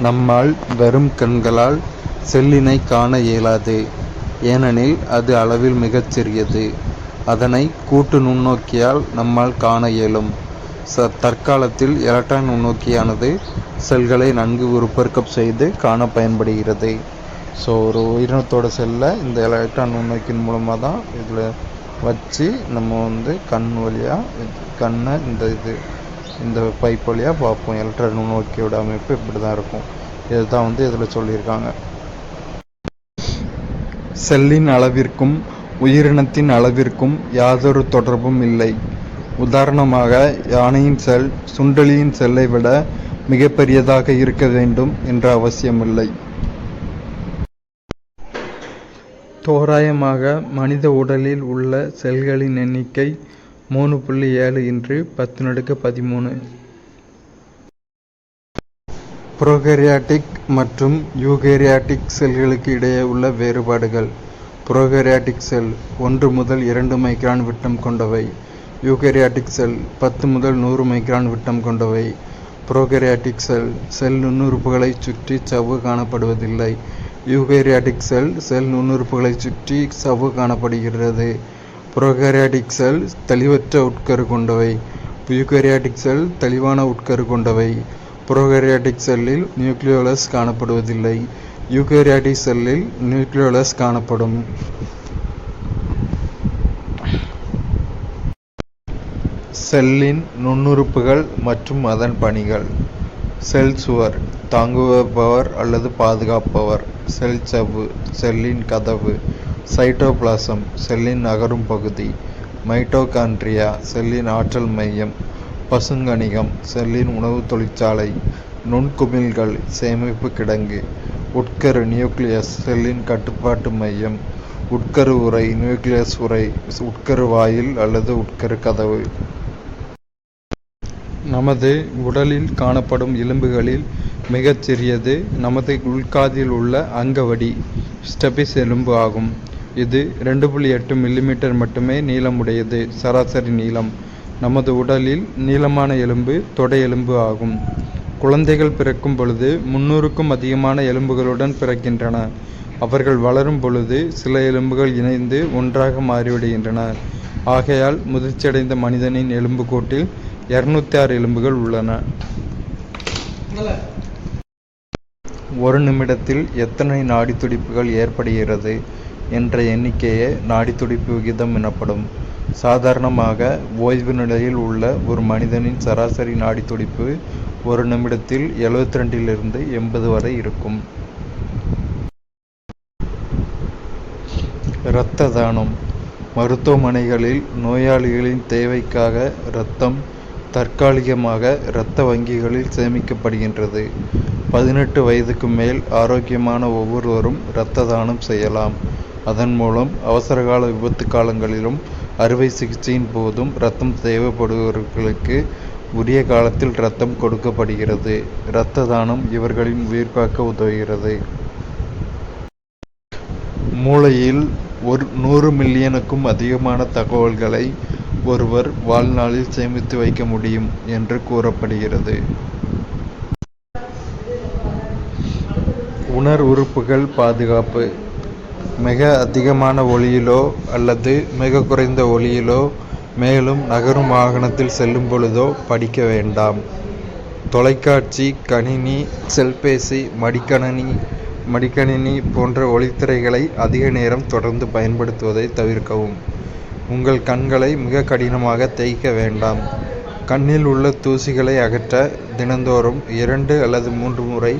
நம்மால் வெறும் கண்களால் செல்லினை காண இயலாது. ஏனெனில் அது அளவில் மிகச் சிறியது. அதனை கூட்டு நுண்ணோக்கியால் நம்மால் காண இயலும். தற்காலத்தில் எலக்ட்ரான் நுண்ணோக்கியானது செல்களை நன்கு உருப்பெருக்கம் செய்து காண பயன்படுகிறது. ஸோ ஒரு உயிரினத்தோட செல்லை இந்த எலக்ட்ரான் நுண்ணோக்கின் மூலமாக தான் இதில் வச்சு நம்ம கண் வழியாக கண்ணை இந்த பைப் வழியாக பார்ப்போம். எலக்ட்ரான் நுண்ணோக்கியோட அமைப்பு இப்படி தான் இருக்கும். இதுதான் இதில் சொல்லியிருக்காங்க. செல்லின் அளவிற்கும் உயிரினத்தின் அளவிற்கும் யாதொரு தொடர்பும் இல்லை. உதாரணமாக, யானையின் செல் சுண்டெலியின் செல்லை விட மிகப்பெரியதாக இருக்க வேண்டும் என்ற அவசியமில்லை. தோராயமாக மனித உடலில் உள்ள செல்களின் எண்ணிக்கை 3.7 × 1013. புரோகேரியாட்டிக் மற்றும் யூகேரியாட்டிக் செல்களுக்கு இடையே உள்ள வேறுபாடுகள். புரோகேரியாட்டிக் செல் 1 முதல் 2 மைக்ரான் விட்டம் கொண்டவை. யூகேரியாட்டிக் செல் 10 முதல் 100 மைக்ரான் விட்டம் கொண்டவை. புரோகேரியாட்டிக் செல் நுண்ணுறுப்புகளை சுற்றி சவ்வு காணப்படுவதில்லை. யூகேரியாட்டிக் செல் நுண்ணுறுப்புகளை சுற்றி சவ்வு காணப்படுகிறது. புரோகேரியாட்டிக் செல் தெளிவற்ற உட்கரு கொண்டவை. யூகேரியாட்டிக் செல் தெளிவான உட்கரு கொண்டவை. புரோகேரியாட்டிக் செல்லில் நியூக்ளியோலஸ் காணப்படுவதில்லை. யூகேரியாட்டிக் செல்லில் நியூக்ளியோலஸ் காணப்படும். செல்லின் நுண்ணுறுப்புகள் மற்றும் அதன் பணிகள். செல் சுவர் தாங்குபவர் அல்லது பாதுகாப்பவர். செல் சவ்வு செல்லின் கதவு. சைட்டோபிளாசம் செல்லின் நகரும் பகுதி. மைட்டோகாண்ட்ரியா செல்லின் ஆற்றல் மையம். பசுங்கணிகம் செல்லின் உணவு தொழிற்சாலை. நுண்குமிழ்கள் சேமிப்பு கிடங்கு. உட்கரு நியூக்ளியஸ் செல்லின் கட்டுப்பாட்டு மையம். உட்கரு உறை நியூக்ளியஸ் உறை. உட்கரு வாயில் அல்லது உட்கரு கதவு. நமது உடலில் காணப்படும் எலும்புகளில் மிகச் சிறியது நமது உள்காதில் உள்ள அங்கவடி ஸ்டெபிஸ் எலும்பு ஆகும். இது 2.8 மில்லிமீட்டர் மட்டுமே நீளமுடையது. சராசரி நீளம். நமது உடலில் நீளமான எலும்பு தொடை எலும்பு ஆகும். குழந்தைகள் பிறக்கும் பொழுது 300க்கும் அதிகமான எலும்புகளுடன் பிறக்கின்றன. அவர்கள் வளரும் பொழுது சில எலும்புகள் இணைந்து ஒன்றாக மாறிவிடுகின்றன. ஆகையால் முதிர்ச்சியடைந்த மனிதனின் எலும்புக்கூட்டில் 206 எலும்புகள் உள்ளன. ஒரு நிமிடத்தில் எத்தனை நாடி துடிப்புகள் ஏற்படுகிறது என்ற எண்ணிக்கையே நாடித்துடிப்பு விகிதம் எனப்படும். சாதாரணமாக ஓய்வு நிலையில் உள்ள ஒரு மனிதனின் சராசரி நாடித்துடிப்பு ஒரு நிமிடத்தில் 72 - 80 வரை இருக்கும். இரத்த தானம். மருத்துவமனைகளில் நோயாளிகளின் தேவைக்காக இரத்தம் தற்காலிகமாக இரத்த வங்கிகளில் சேமிக்கப்படுகின்றது. 18 வயதுக்கு மேல் ஆரோக்கியமான ஒவ்வொருவரும் இரத்த தானம் செய்யலாம். அதன் மூலம் அவசரகால விபத்து காலங்களிலும் அறுவை சிகிச்சையின் போதும் இரத்தம் தேவைப்படுபவர்களுக்கு உரிய காலத்தில் இரத்தம் கொடுக்கப்படுகிறது. இரத்த தானம் இவர்களின் உயிர் காக்க உதவுகிறது. மூளையில் 100 மில்லியனுக்கும் அதிகமான தகவல்களை ஒருவர் வாழ்நாளில் சேமித்து வைக்க முடியும் என்று கூறப்படுகிறது. உணர் உறுப்புகள் பாதுகாப்பு. மிக அதிகமான ஒளியிலோ அல்லது மிக குறைந்த ஒளியிலோ மேலும் நகரும் வாகனத்தில் செல்லும் பொழுதோ படிக்க வேண்டாம். தொலைக்காட்சி, கணினி, செல்பேசி, மடிக்கணினி போன்ற ஒளித்திரைகளை அதிக நேரம் தொடர்ந்து பயன்படுத்துவதை தவிர்க்கவும். உங்கள் கண்களை மிக கடினமாக தேய்க்க வேண்டாம். கண்ணில் உள்ள தூசிகளை அகற்ற தினந்தோறும் 2 அல்லது 3 முறை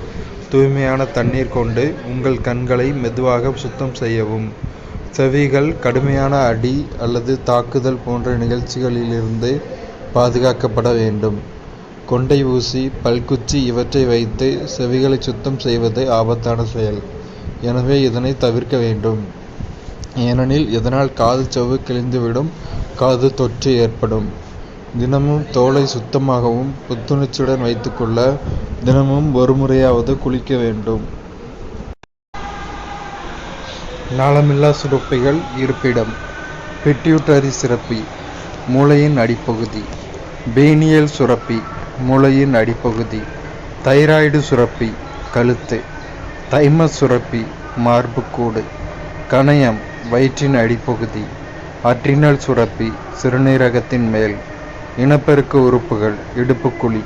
தூய்மையான தண்ணீர் கொண்டு உங்கள் கண்களை மெதுவாக சுத்தம் செய்யவும். செவிகள் கடுமையான அடி அல்லது தாக்குதல் போன்ற நிகழ்ச்சிகளிலிருந்து பாதுகாக்கப்பட வேண்டும். கொண்டை ஊசி, பல்குச்சி இவற்றை வைத்து செவிகளை சுத்தம் செய்வது ஆபத்தான செயல். எனவே இதனை தவிர்க்க வேண்டும். ஏனெனில் இதனால் காது சவ்வு கிழிந்துவிடும், காது தொற்று ஏற்படும். தினமும் தோலை சுத்தமாகவும் புத்துணர்ச்சியுடன் வைத்துக்கொள்ள தினமும் ஒரு முறையாவது குளிக்க வேண்டும். நாளமில்லா சுரப்பிகள் இருப்பிடம். பிட்யூட்டரி சுரப்பி மூளையின் அடிப்பகுதி. பீனியல் சுரப்பி மூளையின் அடிப்பகுதி. தைராய்டு சுரப்பி கழுத்து. தைமஸ் சுரப்பி மார்புக்கூடு. கணையம் வயிற்றின் அடிப்பகுதி. அட்ரினல் சுரப்பி சிறுநீரகத்தின் மேல். இனப்பெருக்க உறுப்புகள் இடுப்புக்குழி.